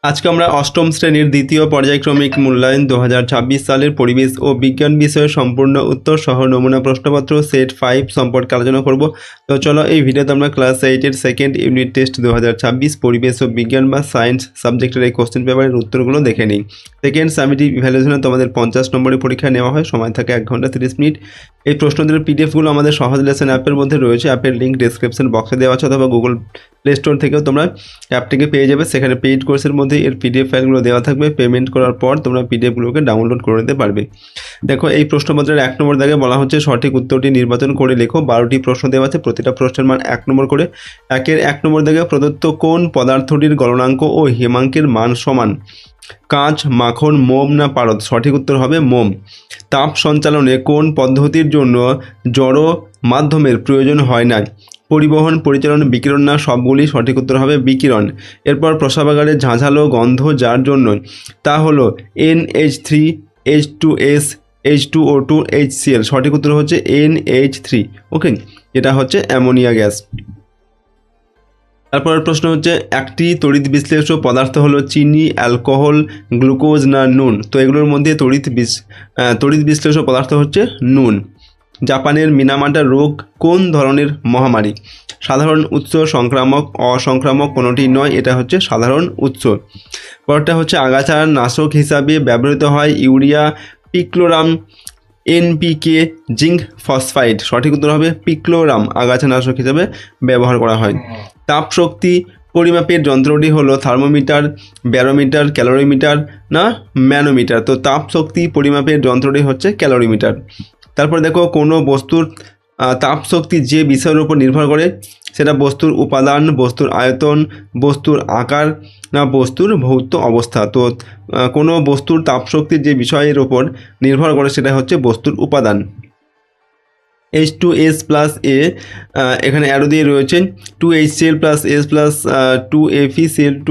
আজকে আমরা অষ্টম শ্রেণীর দ্বিতীয় পর্যায়ক্রমিক মূল্যায়ন 2026 সালের পরিবেশ ও বিজ্ঞান বিষয়ে সম্পূর্ণ উত্তর সহ নমুনা প্রশ্নপত্র সেট 5 সম্পর্কে আলোচনা করব। তো চলো এই ভিডিওতে আমরা ক্লাস 8-এর সেকেন্ড ইউনিট টেস্ট 2026 পরিবেশ ও বিজ্ঞান বা সায়েন্স সাবজেক্টের এই কোশ্চেন পেপারের উত্তরগুলো দেখে নিই। সেকেন্ড সামেটিভ ইভ্যালুয়েশনে তোমাদের 50 নম্বরের পরীক্ষা নেওয়া হয়, সময় থাকে 1 ঘন্টা 30 মিনিট। এই প্রশ্নদের পিডিএফগুলো আমাদের সহজ লেসন অ্যাপের মধ্যে রয়েছে। অ্যাপের লিঙ্ক ডেসক্রিপশন বক্সে দেওয়া আছে অথবা গুগল প্লে স্টোর থেকেও তোমরা অ্যাপটিকে পেয়ে যাবে। সেখানে পেইড কোর্সের মধ্যে এর পিডিএফ ফাইলগুলো দেওয়া থাকবে। পেমেন্ট করার পর তোমরা পিডিএফগুলোকে ডাউনলোড করে নিতে পারবে। দেখো এই প্রশ্নপত্রের 1 নম্বর দাগে বলা হচ্ছে সঠিক উত্তরটি নির্বাচন করে লেখো। 12টি প্রশ্ন দেওয়া আছে, প্রতিটা প্রশ্নের মান 1 নম্বর করে। 1 নম্বর দাগে প্রদত্ত কোন পদার্থটির গলনাঙ্ক ও হিমাঙ্কের মান সমান? কাঁচ, মাখন, মোম না পারদ? সঠিক উত্তর হবে মোম। তাপ সঞ্চালনে কোন পদ্ধতির জন্য জড় মাধ্যমের প্রয়োজন হয় না? পরিবহন, পরিচালন, বিকিরণ না সবগুলি? সঠিক উত্তর হবে বিকিরণ। এরপর প্রস্রাবাগারে ঝাঁঝালো গন্ধ যার জন্য, তা হলো NH3, H2S, H2O2, HCl। সঠিক উত্তর হচ্ছে NH3। ওকে, এটা হচ্ছে অ্যামোনিয়া গ্যাস। তারপরের প্রশ্ন হচ্ছে একটি তড়িৎ বিশ্লেষ্য পদার্থ হলো চিনি, অ্যালকোহল, গ্লুকোজ না নুন? তো এগুলোর মধ্যে তড়িৎ বিশ্লেষ্য পদার্থ হচ্ছে নুন। জাপানের মিনামাটা রোগ কোন ধরনের মহামারী? সাধারণ উৎস, সংক্রামক, অসংক্রামক? কোনোটি নয়, এটা হচ্ছে সাধারণ উৎস। পরটা হচ্ছে আগাছার নাশক হিসাবে ব্যবহৃত হয় ইউরিয়া, পিক্লোরাম, NPK, জিঙ্ক ফসফাইড? সঠিক উত্তর হবে পিক্লোরাম আগাছানাশক হিসাবে ব্যবহার করা হয়। তাপ শক্তি পরিমাপের যন্ত্রটি হলো থার্মোমিটার, ব্যারোমিটার, ক্যালোরিমিটার না ম্যানোমিটার? তো তাপ শক্তি পরিমাপের যন্ত্রটি হচ্ছে ক্যালোরিমিটার। তারপর দেখো কোনো বস্তুর তাপ শক্তি যে বিষয়ের উপর নির্ভর করে, সেটা বস্তুর উপাদান, বস্তুর আয়তন, বস্তুর আকার না বস্তুর ভৌত অবস্থা? তো কোনো বস্তুর তাপ শক্তির যে বিষয়ের উপর নির্ভর করে সেটা হচ্ছে বস্তুর উপাদান। H2S প্লাস A, এখানে অ্যারো দিয়ে রয়েছে 2HCl plus S plus 2FeCl2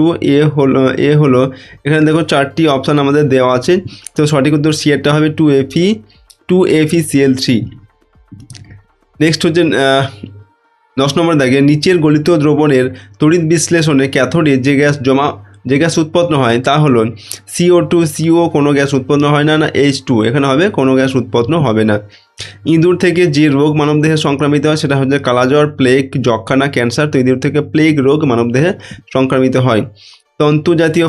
A হলো এখানে দেখো 4টি অপশান আমাদের দেওয়া আছে। তো সঠিক উত্তর সি এরটা হবে 2FeCl3। নেক্সট হচ্ছে 10 নম্বর দাগে নিচের গলিত দ্রবণের তড়িৎ বিশ্লেষণে ক্যাথোডে যে গ্যাস উৎপন্ন হয় তা হলো CO2, CO কোনো গ্যাস উৎপন্ন হয় না, না H2? এখানে হবে কোনো গ্যাস উৎপন্ন হবে না। ইঁদুর থেকে যে রোগ মানবদেহে সংক্রামিত হয় সেটা হচ্ছে কালাজ্বর, প্লেগ, যক্ষা না ক্যান্সার? তো ইঁদুর থেকে প্লেগ রোগ মানবদেহে সংক্রামিত হয়। তন্তুজাতীয়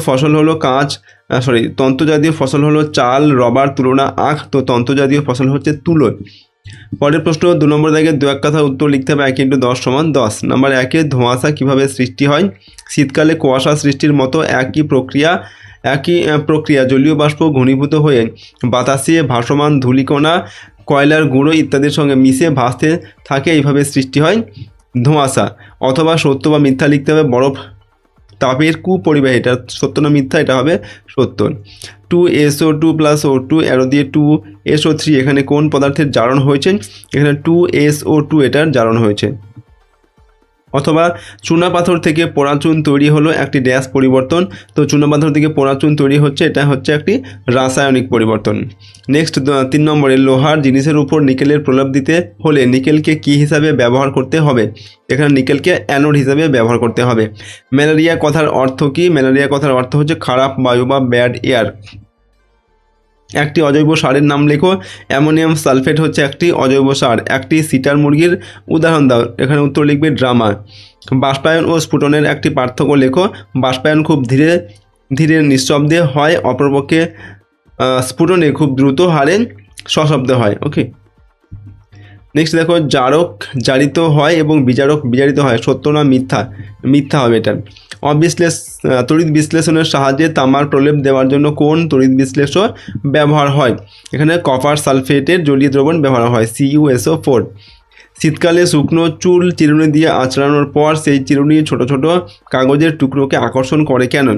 ফসল হলো চাল, রবার, তুলো না আখ? তো তন্তুজাতীয় ফসল হচ্ছে তুলো। পরের প্রশ্ন 2 নম্বর দাগে 2-1 কথা উত্তর লিখতে হবে। 1 × 10 = 10। নাম্বার 1-এ ধোঁয়াশা কিভাবে সৃষ্টি হয়? শীতকালে কুয়াশা সৃষ্টির মতো একই প্রক্রিয়া জলীয় বাষ্প ঘনীভূত হয়ে বাতাসে ভাসমান ধূলিকণা, কয়লার গুঁড়ো ইত্যাদির সঙ্গে মিশে ভাসতে থাকে, এইভাবে সৃষ্টি হয় ধোঁয়াশা। অথবা সত্য বা মিথ্যা লিখতে হবে। বরফ তাপের কুপরিবাহী, এটা সত্য না মিথ্যা? এটা হবে সত্য। 2SO2 প্লাস O2 অ্যারো দিয়ে 2SO3, এখানে কোন পদার্থের জারণ হয়েছে? এখানে 2SO2 এটার জারণ হয়েছে। অথবা চুনাপাথর থেকে পোড়াচুন তৈরি হলো একটি ড্যাশ পরিবর্তন? তো চুনাপাথর থেকে পোড়াচুন তৈরি হচ্ছে, এটা হচ্ছে একটি রাসায়নিক পরিবর্তন। নেক্সট 3 নম্বরে লোহার জিনিসের উপর নিকেলের প্রলেপ দিতে হলে নিকেলকে কি হিসাবে ব্যবহার করতে হবে? এখানে নিকেলকে অ্যানোড হিসাবে ব্যবহার করতে হবে। ম্যালেরিয়া কথার অর্থ কি? ম্যালেরিয়া কথার অর্থ হচ্ছে খারাপ বায়ু বা ব্যাড এয়ার। একটি অজৈব সারের নাম লেখো। অ্যামোনিয়াম সালফেট হচ্ছে একটি অজৈব সার। একটি সিটার মুরগির উদাহরণ দাও। এখানে উত্তর লিখবে ড্রামা। বাষ্পায়ন ও স্ফুটনের একটি পার্থক্য লেখো। বাষ্পায়ন খুব ধীরে ধীরে নিঃশব্দে হয়, অপরপক্ষে স্ফুটনে খুব দ্রুত হারে সশব্দে হয়। ওকে, নেক্সট দেখো জারক জারিত হয় এবং বিজারক বিজারিত হয়? সত্য না মিথ্যা? মিথ্যা হবে এটা। তড়িৎ বিশ্লেষণের সাহায্যে তামার প্রলেপ দেওয়ার জন্য কোন তড়িৎ বিশ্লেষ্য ব্যবহার হয়? এখানে কপার সালফেটের জলীয় দ্রবণ ব্যবহার হয়, CuSO4। শীতকালে শুকনো চুল চিরুনি দিয়ে আঁচড়ানোর পর সেই চিরুনি ছোট ছোট কাগজের টুকরোকে আকর্ষণ করে কেন?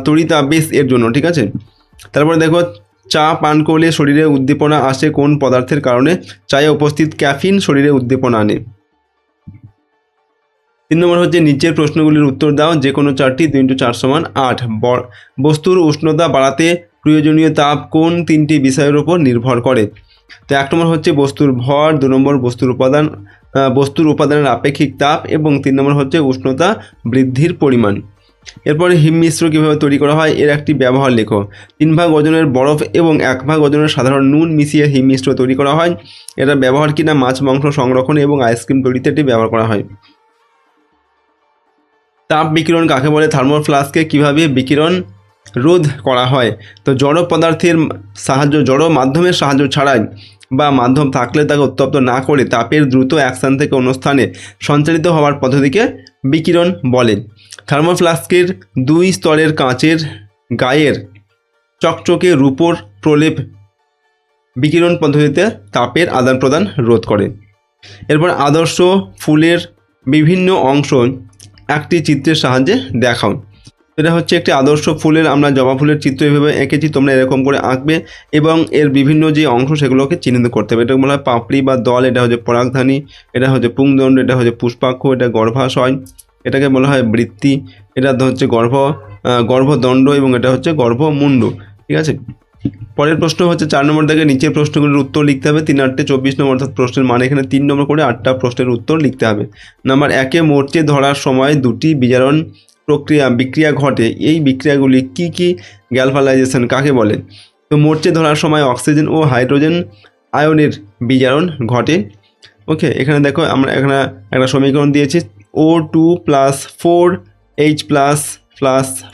তড়িতাবেশ এর জন্য। ঠিক আছে, তারপরে দেখো চা পান করলে শরীরে উদ্দীপনা আসে কোন পদার্থের কারণে? চায়ে উপস্থিত ক্যাফিন শরীরে উদ্দীপনা আনে। 3 নম্বর হচ্ছে নিচের প্রশ্নগুলির উত্তর দাও। যে কোনো 4টি। 2 × 4 = 8। বস্তুর উষ্ণতা বাড়াতে প্রয়োজনীয় তাপ কোন 3টি বিষয়ের উপর নির্ভর করে? তো 1 নম্বর হচ্ছে বস্তুর ভর, 2 নম্বর বস্তুর উপাদানের আপেক্ষিক তাপ এবং 3 নম্বর হচ্ছে উষ্ণতা বৃদ্ধির পরিমাণ। এরপরে হিম মিশ্র কীভাবে তৈরি করা হয় এর একটি ব্যবহার লেখো। 3 ভাগ ওজনের বরফ এবং 1 ভাগ ওজনের সাধারণ নুন মিশিয়ে হিম মিশ্র তৈরি করা হয়। এটা ব্যবহার কিনা মাছ মাংস সংরক্ষণ এবং আইসক্রিম তৈরিতে এটি ব্যবহার করা হয়। তাপ বিকিরণ কাকে বলে? থার্মোল ফ্লাস্কে কীভাবে বিকিরণ রোধ করা হয়? তো জড় পদার্থের জড় মাধ্যমের সাহায্য ছাড়াই বা মাধ্যম থাকলে তাকে উত্তপ্ত না করে তাপের দ্রুত এক স্থান থেকে অন্য স্থানে সঞ্চালিত হওয়ার পদ্ধতিকে বিকিরণ বলে। থার্মোল ফ্লাস্কের 2 স্তরের কাঁচের গায়ের চকচকে রূপোর প্রলেপ বিকিরণ পদ্ধতিতে তাপের আদান প্রদান রোধ করে। এরপর আদর্শ ফুলের বিভিন্ন অংশ একটি চিত্রের সাহায্যে দেখাও। এটা হচ্ছে একটি আদর্শ ফুলের, আমরা জবা ফুলের চিত্র এভাবে এঁকেছি, তোমরা এরকম করে আঁকবে এবং এর বিভিন্ন যে অংশ সেগুলোকে চিহ্নিত করতে হবে। এটা বলা হয় পাপড়ি বা দল, এটা হচ্ছে পরাগধানী, এটা হচ্ছে পুংদণ্ড, এটা হচ্ছে পুষ্পাক্ষ, এটা গর্ভাশয়, এটাকে বলা হয় বৃত্তি, এটা হচ্ছে গর্ভদণ্ড এবং এটা হচ্ছে গর্ভমুণ্ড। ঠিক আছে, পরের প্রশ্ন হচ্ছে 4 নম্বর থেকে নিচের প্রশ্নগুলির উত্তর লিখতে হবে। 3 8 24 নম্বর, অর্থাৎ প্রশ্নের মানে এখানে 3 নম্বর করে 8টা প্রশ্নের উত্তর লিখতে হবে। নাম্বার 1 মরচে ধরার সময় 2টি বিজারণ বিক্রিয়া ঘটে, এই বিক্রিয়াগুলি কি কি? গ্যালভানাইজেশন কাকে বলে? তো মরচে ধরার সময় অক্সিজেন ও হাইড্রোজেন আয়নের বিজারণ ঘটে। ওকে, এখানে দেখো আমরা এখানে একটা সমীকরণ দিয়েছি, O2 + 4H +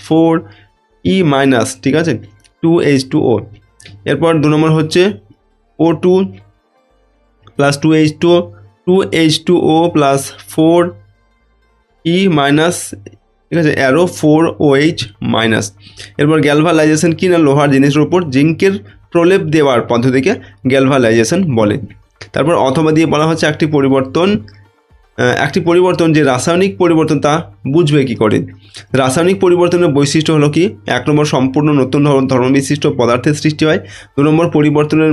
4E মাইনাস, ঠিক আছে, 2H2O। এরপর 2 নম্বর হচ্ছে O2 + 2H2O, 2H2O + 4E minus, ঠিক আছে, অ্যারো 4OH মাইনাস। এরপর গ্যালভানাইজেশন কি না? লোহার জিনিসের উপর জিঙ্কের প্রলেপ দেওয়ার পদ্ধতিকে গ্যালভানাইজেশন বলে। তারপর অথবা দিয়ে বলা হচ্ছে একটি পরিবর্তন যে রাসায়নিক পরিবর্তন তা বুঝবে কি করে? রাসায়নিক পরিবর্তনের বৈশিষ্ট্য হলো কি? 1 নম্বর সম্পূর্ণ নতুন ধর্ম বিশিষ্ট পদার্থের সৃষ্টি হয়। 2 নম্বর পরিবর্তনের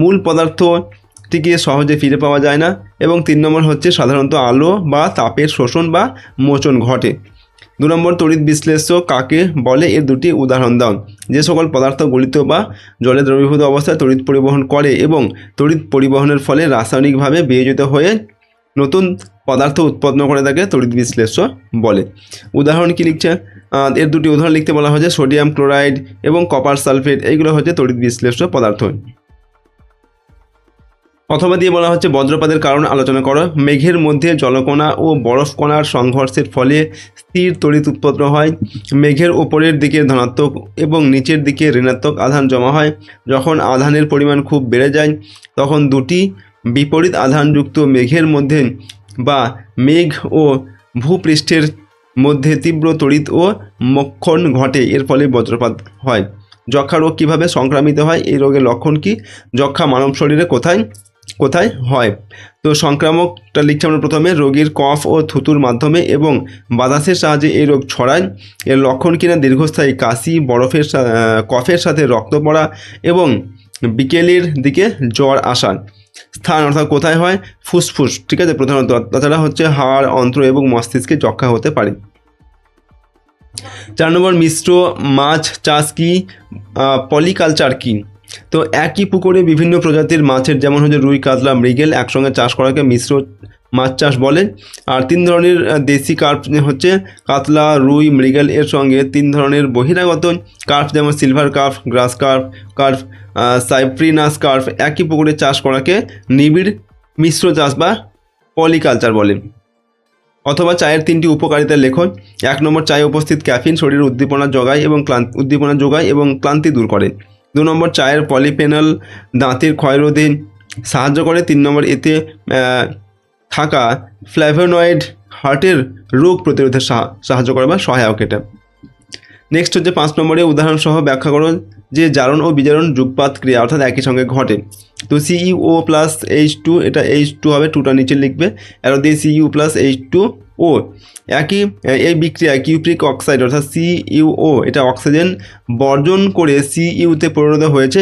মূল পদার্থটিকে সহজে ফিরে পাওয়া যায় না, এবং 3 নম্বর হচ্ছে সাধারণত আলো বা তাপের শোষণ বা মোচন ঘটে। 2 নম্বর তড়িৎ বিশ্লেষ্য কাকে বলে? এর 2টি উদাহরণ দাও। যে সকল পদার্থ গলিত বা জলে দ্রবীভূত অবস্থায় তড়িৎ পরিবহন করে এবং তড়িৎ পরিবহনের ফলে রাসায়নিকভাবে বিয়োজিত হয়ে নতুন পদার্থ উৎপন্ন করে তাকে তড়িৎ বিশ্লেষ্য বলে। উদাহরণ কি লিখছে? এর 2টি উদাহরণ লিখতে বলা হয়েছে, সোডিয়াম ক্লোরাইড এবং কপার সালফেট, এইগুলো হচ্ছে তড়িৎ বিশ্লেষ্য পদার্থ। অথবা দিয়ে বলা হচ্ছে বজ্রপাতের কারণ আলোচনা করো। মেঘের মধ্যে জলকণা ও বরফ কণার সংঘর্ষের ফলে স্থির তড়িৎ উৎপন্ন হয়। মেঘের ওপরের দিকে ধনাত্মক এবং নিচের দিকে ঋণাত্মক আধান জমা হয়। যখন আধানের পরিমাণ খুব বেড়ে যায় তখন 2টি বিপরীত আধানযুক্ত মেঘের মধ্যে বা মেঘ ও ভূপৃষ্ঠের মধ্যে তীব্র তড়িৎ ও মোক্ষণ ঘটে, এর ফলে বজ্রপাত হয়। যক্ষা রোগ কীভাবে সংক্রামিত হয়? এই রোগের লক্ষণ কি? যক্ষা মানব শরীরে কোথায় হয়? তো সংক্রামকটা লিখছি আমরা প্রথমে, রোগীর কফ ও থুতুর মাধ্যমে এবং বাতাসের সাহায্যে এই রোগ ছড়ায়। এর লক্ষণ কিনা? দীর্ঘস্থায়ী কাশি, কফের সাথে রক্ত পড়া এবং বিকেলের দিকে জ্বর আসা। স্থান অর্থাৎ কোথায় হয়? ফুসফুস, ঠিক আছে, প্রধানত। তাছাড়া হচ্ছে হাড়, অন্ত্র এবং মস্তিষ্কে যক্ষা হতে পারে। 4 নম্বর মিশ্র মাছ চাষ কি? পলিকালচার কি? তো একই পুকুরে বিভিন্ন প্রজাতির মাছের, যেমন হচ্ছে রুই, কাতলা, মৃগেল একসঙ্গে চাষ করাকে মিশ্র মাছ চাষ বলে। আর 3 ধরনের দেশি কার্প হচ্ছে কাতলা, রুই, মৃগেল, এর সঙ্গে 3 ধরনের বহিরাগত কার্প, যেমন সিলভার কার্প, গ্রাস কার্প, সাইপ্রিনাস কার্প একই পুকুরে চাষ করাকে নিবিড় মিশ্র চাষ বা পলিকালচার বলে। অথবা চায়ের 3টি উপকারিতা লেখো। 1 নম্বর, চায়ে উপস্থিত ক্যাফিন শরীরে উদ্দীপনা যোগায় এবং ক্লান্তি দূর করে। 2 নম্বর, চায়ের পলিফেনল দাঁতের ক্ষয়রোধে সাহায্য করে। 3 নম্বর, এতে থাকা ফ্ল্যাভোনয়েড হার্টের রোগ প্রতিরোধে সাহায্য করে বা সহায়ক এটা। নেক্সট হচ্ছে 5 নম্বরে উদাহরণ সহ ব্যাখ্যা করো যে জারণ ও বিজারণ যুগপাত ক্রিয়া অর্থাৎ একই সঙ্গে ঘটে। তো CuO + H2, এটা H2 হবে, 2টা নিচে লিখবে, আর দিয়ে Cu + H2O এই বিক্রিয়া কিউপ্রিক অক্সাইড অর্থাৎ CuO এটা অক্সিজেন বর্জন করে Cu-তে পরিণত হয়েছে।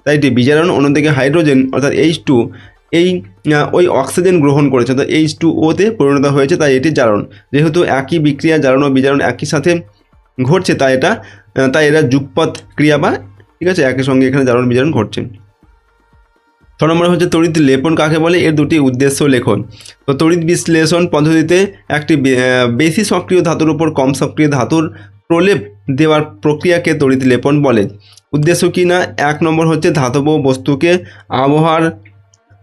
তাই এটি বিজারণ। অন্যদিকে হাইড্রোজেন অর্থাৎ H2 ওই অক্সিজেন গ্রহণ করেছে, তো H2O-তে পরিণত হয়েছে, তাই এটি জারণ। যেহেতু একই বিক্রিয়া জারণ ও বিজারণ একই সাথে ঘটছে তাই এরা যুগপৎ ক্রিয়া বা, ঠিক আছে, একই সঙ্গে এখানে জারণ বিজারণ ঘটছে। ছ নম্বর হচ্ছে তড়িৎ লেপন কাকে বলে, এর দুটি উদ্দেশ্য লেখন। তো তড়িৎ বিশ্লেষণ পদ্ধতিতে একটি বেশি সক্রিয় ধাতুর উপর কম সক্রিয় ধাতুর প্রলেপ দেওয়ার প্রক্রিয়াকে তড়িৎ লেপন বলে। উদ্দেশ্য কি না, 1 নম্বর হচ্ছে ধাতব বস্তুকে আবহাওয়ার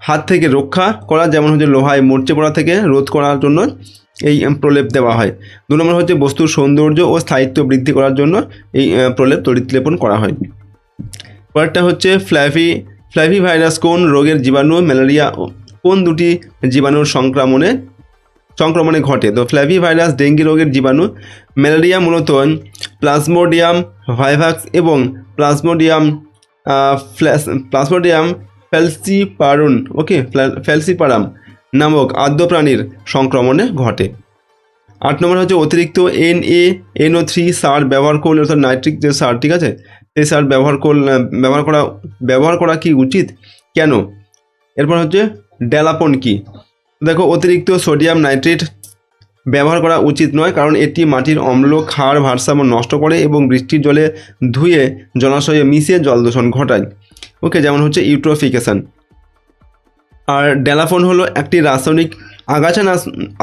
হাত থেকে রক্ষা করা, যেমন হচ্ছে লোহায় মরচে পড়া থেকে রোধ করার জন্য এই প্রলেপ দেওয়া হয়। 2 নম্বর হচ্ছে বস্তুর সৌন্দর্য ও স্থায়িত্ব বৃদ্ধি করার জন্য এই প্রলেপ তড়িৎ লেপন করা হয়। পরেরটা হচ্ছে ফ্ল্যাভি ভাইরাস কোন রোগের জীবাণু, ম্যালেরিয়া কোন দুটি জীবাণুর সংক্রমণে ঘটে। তো ফ্ল্যাভি ভাইরাস ডেঙ্গি রোগের জীবাণু, ম্যালেরিয়া মূলত প্লাজমোডিয়াম ভাইভাক্স এবং প্লাজমোডিয়াম ফ্যালসিপারুন ফ্যালসিপারাম নামক আদ্য প্রাণীর সংক্রমণে ঘটে। 8 নম্বর হচ্ছে অতিরিক্ত NaNO3 সার ব্যবহার করলে, অর্থাৎ নাইট্রিক যে সার, ঠিক আছে, সেই সার ব্যবহার করা কি উচিত, কেন? এরপর হচ্ছে ড্যালাপন কি। দেখো, অতিরিক্ত সোডিয়াম নাইট্রেট ব্যবহার করা উচিত নয়, কারণ এটি মাটির অম্ল ক্ষার ভারসাম্য নষ্ট করে এবং বৃষ্টির জলে ধুয়ে জলাশয়ে মিশিয়ে জল দূষণ ঘটায়। ওকে, যেমন হচ্ছে ইউট্রোফিকেশন। আর ড্যালাফন হলো একটি রাসায়নিক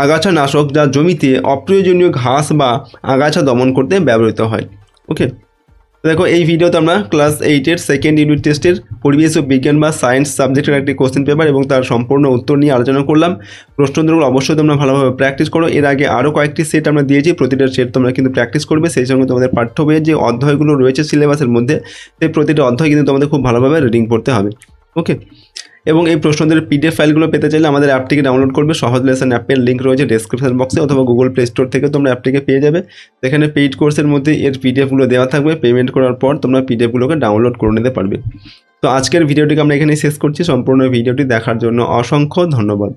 আগাছা নাশক যা জমিতে অপ্রয়োজনীয় ঘাস বা আগাছা দমন করতে ব্যবহৃত হয়। ওকে, দেখো এই ভিডিওতে আমরা ক্লাস 8-এর সেকেন্ড ইউনিট টেস্টের পরিবেশ ও বিজ্ঞান বা সায়েন্স সাবজেক্টের একটি কোশ্চেন পেপার এবং তার সম্পূর্ণ উত্তর নিয়ে আলোচনা করলাম। প্রশ্নোত্তরগুলো অবশ্যই তোমরা ভালোভাবে প্র্যাকটিস করো। এর আগে আরও কয়েকটি সেট আমরা দিয়েছি, প্রতিটা সেট তোমরা কিন্তু প্র্যাকটিস করবে। সেই সঙ্গে তোমাদের পাঠ্য বইয়ের যে অধ্যায়গুলো রয়েছে সিলেবাসের মধ্যে, সেই প্রতিটা অধ্যায় কিন্তু তোমাদের খুব ভালোভাবে রিডিং পড়তে হবে। ওকে, এবং এই প্রশ্নদের PDF ফাইলগুলো পেতে চাইলে আমাদের অ্যাপটিকে ডাউনলোড করবে। সহজ লেসন অ্যাপের লিঙ্ক রয়েছে ডেসক্রিপশন বক্সে অথবা গুগল প্লে স্টোর থেকে তোমরা অ্যাপটিকে পেয়ে যাবে। সেখানে পেইড কোর্সের মধ্যে এর PDFগুলো দেওয়া থাকবে। পেমেন্ট করার পর তোমরা PDFগুলোকে ডাউনলোড করে নিতে পারবে। তো আজকের ভিডিওটিকে আমরা এখানেই শেষ করছি। সম্পূর্ণ ভিডিওটি দেখার জন্য অসংখ্য ধন্যবাদ।